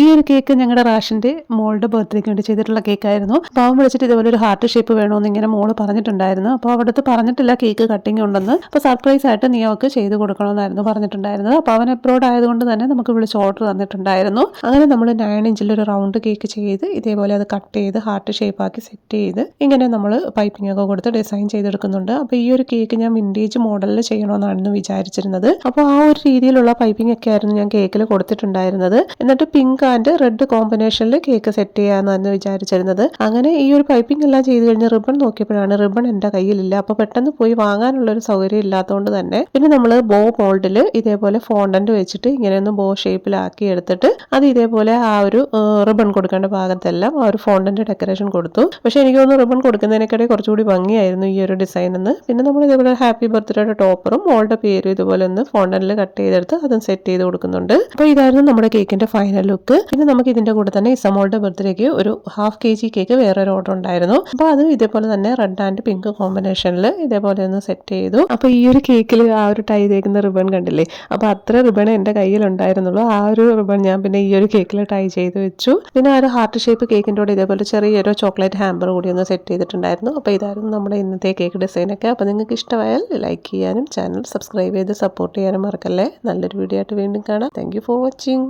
ഈ ഒരു കേക്ക് ഞങ്ങളുടെ റാഷിന്റെ മോളുടെ ബർത്ത്ഡേക്ക് വേണ്ടി ചെയ്തിട്ടുള്ള കേക്കായിരുന്നു. അപ്പോൾ അവൻ വിളിച്ചിട്ട് ഇതുപോലെ ഒരു ഹാർട്ട് ഷേപ്പ് വേണമെന്ന് ഇങ്ങനെ മോള് പറഞ്ഞിട്ടുണ്ടായിരുന്നു. അപ്പോൾ അവിടുത്തെ പറഞ്ഞിട്ടില്ല കേക്ക് കട്ടിങ് ഉണ്ടെന്ന്. അപ്പോൾ സർപ്രൈസ് ആയിട്ട് നീ അവൾക്ക് ചെയ്ത് കൊടുക്കണമെന്നായിരുന്നു പറഞ്ഞിട്ടുണ്ടായിരുന്നത്. അപ്പോൾ അവൻ എബ്രോഡ് ആയതുകൊണ്ട് തന്നെ നമുക്ക് വിളിച്ച് ഓർഡർ തന്നിട്ടുണ്ടായിരുന്നു. അങ്ങനെ നമ്മൾ 9 ഇഞ്ചിൽ ഒരു റൗണ്ട് കേക്ക് ചെയ്ത് ഇതേപോലെ അത് കട്ട് ചെയ്ത് ഹാർട്ട് ഷേപ്പ് ആക്കി സെറ്റ് ചെയ്ത് ഇങ്ങനെ നമ്മൾ പൈപ്പിംഗ് ഒക്കെ കൊടുത്ത് ഡിസൈൻ ചെയ്തെടുക്കുന്നുണ്ട്. അപ്പോൾ ഈ ഒരു കേക്ക് ഞാൻ വിൻറ്റേജ് മോഡലിൽ ചെയ്യണമെന്നായിരുന്നു വിചാരിച്ചിരുന്നത്. അപ്പോൾ ആ ഒരു രീതിയിലുള്ള പൈപ്പിംഗ് ഒക്കെ ആയിരുന്നു ഞാൻ കേക്കിൽ കൊടുത്തിട്ടുണ്ടായിരുന്നത്. എന്നിട്ട് പിങ്ക് ആൻഡ് റെഡ് കോമ്പിനേഷനിൽ കേക്ക് സെറ്റ് ചെയ്യാമെന്നാണ് വിചാരിച്ചിരുന്നത്. അങ്ങനെ ഈ ഒരു പൈപ്പിംഗ് എല്ലാം ചെയ്ത് കഴിഞ്ഞ് റിബൺ നോക്കിയപ്പോഴാണ് റിബൺ എൻ്റെ കയ്യിലില്ല. അപ്പോൾ പെട്ടെന്ന് പോയി വാങ്ങാനുള്ള ഒരു സൗകര്യം ഇല്ലാത്തതുകൊണ്ട് തന്നെ പിന്നെ നമ്മൾ ബോ മോൾഡിൽ ഇതേപോലെ ഫോണ്ടന്റ് വെച്ചിട്ട് ഇങ്ങനെ ഒന്ന് ബോ ഷേപ്പിലാക്കി എടുത്തിട്ട് അത് ഇതേപോലെ ആ ഒരു റിബൺ കൊടുക്കേണ്ട ഭാഗത്തെല്ലാം ആ ഒരു ഫോണ്ടന്റ് ഡെക്കറേഷൻ കൊടുത്തു. പക്ഷെ എനിക്ക് തോന്നുന്നു റിബൺ കൊടുക്കുന്നതിനേക്കാളും കുറച്ചുകൂടി ഭംഗിയായിരുന്നു ഈ ഒരു ഡിസൈൻ എന്ന്. പിന്നെ നമ്മൾ ഇതേപോലെ ഹാപ്പി ബർത്ത്ഡേയുടെ ടോപ്പറും മോളുടെ പേരും ഇതുപോലെ ഒന്ന് ഫോണ്ടന്റിൽ കട്ട് ചെയ്തെടുത്ത് അതും സെറ്റ് ചെയ്ത് കൊടുക്കുന്നുണ്ട്. അപ്പോൾ ഇതായിരുന്നു നമ്മുടെ കേക്കിന്റെ ഫൈനൽ ലുക്ക്. പിന്നെ നമുക്ക് ഇതിന്റെ കൂടെ തന്നെ ഇസമോളുടെ ബർത്ത്ഡേക്ക് ഒരു 1/2 kg കേക്ക് വേറൊരു ഓർഡർ ഉണ്ടായിരുന്നു. അപ്പോൾ അത് ഇതേപോലെ തന്നെ റെഡ് ആൻഡ് പിങ്ക് കോമ്പിനേഷനിൽ ഇതേപോലെ ഒന്ന് സെറ്റ് ചെയ്തു. അപ്പോൾ ഈ ഒരു കേക്കിൽ ആ ഒരു ടൈ തേക്കുന്ന റിബൺ കണ്ടില്ലേ, അപ്പോൾ അത്ര റിബൺ എൻ്റെ കയ്യിൽ ഉണ്ടായിരുന്നുള്ളൂ. ആ ഒരു റിബൺ ഞാൻ പിന്നെ ഈ ഒരു കേക്കിൽ ടൈ ചെയ്ത് വെച്ചു. പിന്നെ ആ ഒരു ഹാർട്ട് ഷേപ്പ് കേക്കിൻ്റെ കൂടെ ഇതേപോലെ ചെറിയൊരു ചോക്ലേറ്റ് ഹാമ്പർ കൂടി ഒന്ന് സെറ്റ് ചെയ്തിട്ടുണ്ടായിരുന്നു. അപ്പോൾ ഇതായിരുന്നു നമ്മുടെ ഇന്നത്തെ കേക്ക് ഡിസൈനൊക്കെ. അപ്പോൾ നിങ്ങൾക്ക് ഇഷ്ടമായാൽ ലൈക്ക് ചെയ്യാനും ചാനൽ സബ്സ്ക്രൈബ് ചെയ്ത് സപ്പോർട്ട് ചെയ്യാനും മറക്കല്ലേ. നല്ലൊരു വീഡിയോ ആയിട്ട് വീണ്ടും കാണാം. Thank you for watching.